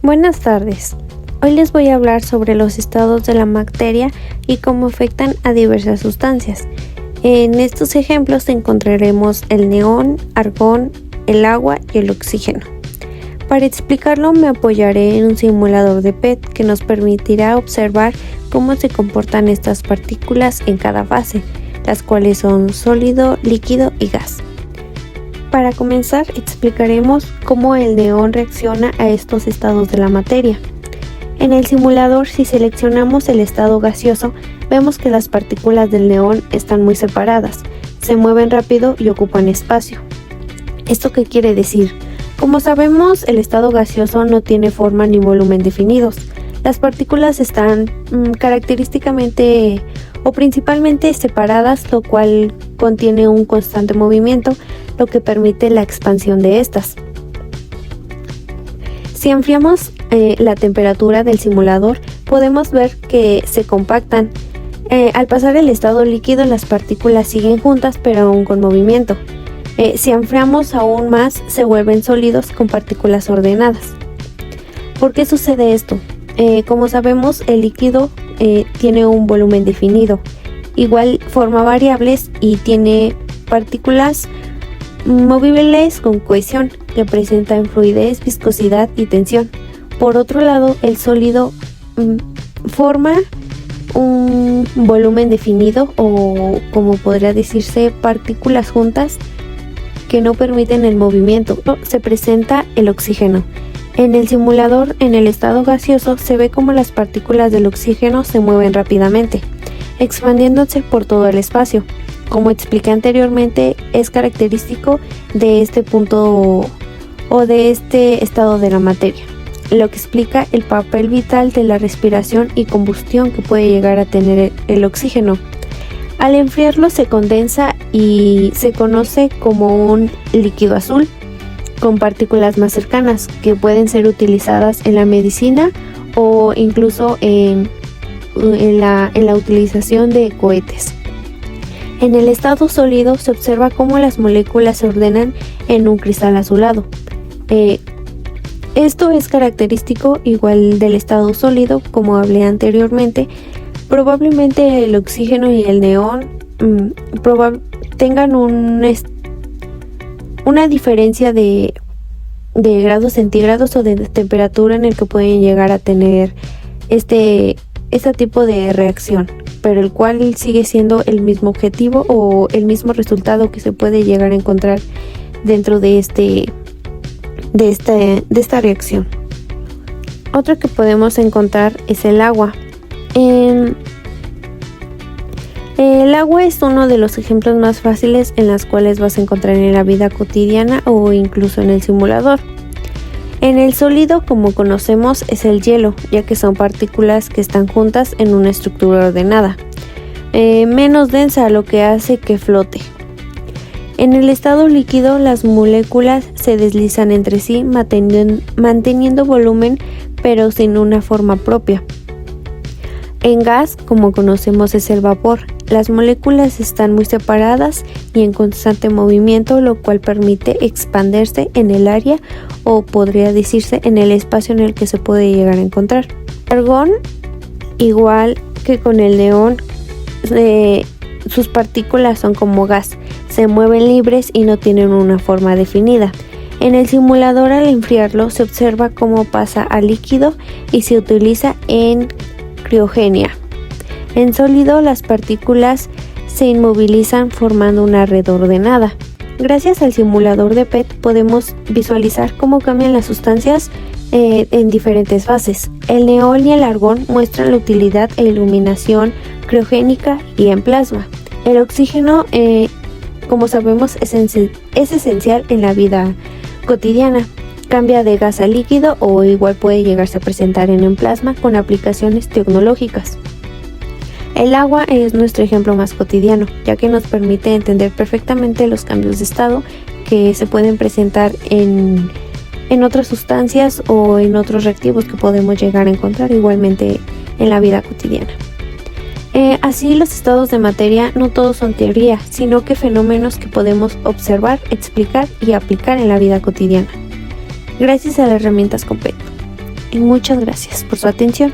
Buenas tardes. Hoy les voy a hablar sobre los estados de la materia y cómo afectan a diversas sustancias. En estos ejemplos encontraremos el neón, argón, el agua y el oxígeno. Para explicarlo me apoyaré en un simulador de PET que nos permitirá observar cómo se comportan estas partículas en cada fase, las cuales son sólido, líquido y gas. Para comenzar, explicaremos cómo el neón reacciona a estos estados de la materia. En el simulador, si seleccionamos el estado gaseoso, vemos que las partículas del neón están muy separadas, se mueven rápido y ocupan espacio. ¿Esto qué quiere decir? Como sabemos, el estado gaseoso no tiene forma ni volumen definidos. Las partículas están característicamente o principalmente separadas, lo cual contiene un constante movimiento, lo que permite la expansión de estas. Si enfriamos la temperatura del simulador, podemos ver que se compactan. Al pasar el estado líquido, las partículas siguen juntas, pero aún con movimiento. Si enfriamos aún más, se vuelven sólidos con partículas ordenadas. ¿Por qué sucede esto? Como sabemos, el líquido tiene un volumen definido, igual forma variables y tiene partículas movibles con cohesión que presentan fluidez, viscosidad y tensión. Por otro lado, el sólido forma un volumen definido o, como podría decirse, partículas juntas que no permiten el movimiento. Se presenta el oxígeno. En el simulador, en el estado gaseoso, se ve como las partículas del oxígeno se mueven rápidamente, expandiéndose por todo el espacio. Como expliqué anteriormente, es característico de este punto o de este estado de la materia, lo que explica el papel vital de la respiración y combustión que puede llegar a tener el oxígeno. Al enfriarlo se condensa y se conoce como un líquido azul, con partículas más cercanas que pueden ser utilizadas en la medicina o incluso en la utilización de cohetes. En el estado sólido se observa cómo las moléculas se ordenan en un cristal azulado. Esto es característico igual del estado sólido, como hablé anteriormente. Probablemente el oxígeno y el neón tengan una diferencia de grados centígrados o de temperatura en el que pueden llegar a tener este tipo de reacción, pero el cual sigue siendo el mismo objetivo o el mismo resultado que se puede llegar a encontrar dentro de esta reacción. Otro que podemos encontrar es el agua. El agua es uno de los ejemplos más fáciles en los cuales vas a encontrar en la vida cotidiana o incluso en el simulador. En el sólido, como conocemos, es el hielo, ya que son partículas que están juntas en una estructura ordenada, menos densa, lo que hace que flote. En el estado líquido, las moléculas se deslizan entre sí, manteniendo volumen, pero sin una forma propia. En gas, como conocemos, es el vapor. Las moléculas están muy separadas y en constante movimiento, lo cual permite expandirse en el área o podría decirse en el espacio en el que se puede llegar a encontrar. Argón, igual que con el neón, sus partículas son como gas, se mueven libres y no tienen una forma definida. En el simulador, al enfriarlo, se observa cómo pasa a líquido y se utiliza en criogenia. En sólido, las partículas se inmovilizan formando una red ordenada. Gracias al simulador de PET podemos visualizar cómo cambian las sustancias en diferentes fases. El neón y el argón muestran la utilidad e iluminación criogénica y en plasma. El oxígeno, como sabemos, es esencial en la vida cotidiana. Cambia de gas a líquido o igual puede llegarse a presentar en plasma con aplicaciones tecnológicas. El agua es nuestro ejemplo más cotidiano, ya que nos permite entender perfectamente los cambios de estado que se pueden presentar en otras sustancias o en otros reactivos que podemos llegar a encontrar igualmente en la vida cotidiana. Así, los estados de materia no todos son teoría, sino que fenómenos que podemos observar, explicar y aplicar en la vida cotidiana, gracias a las herramientas con PET. y muchas gracias por su atención.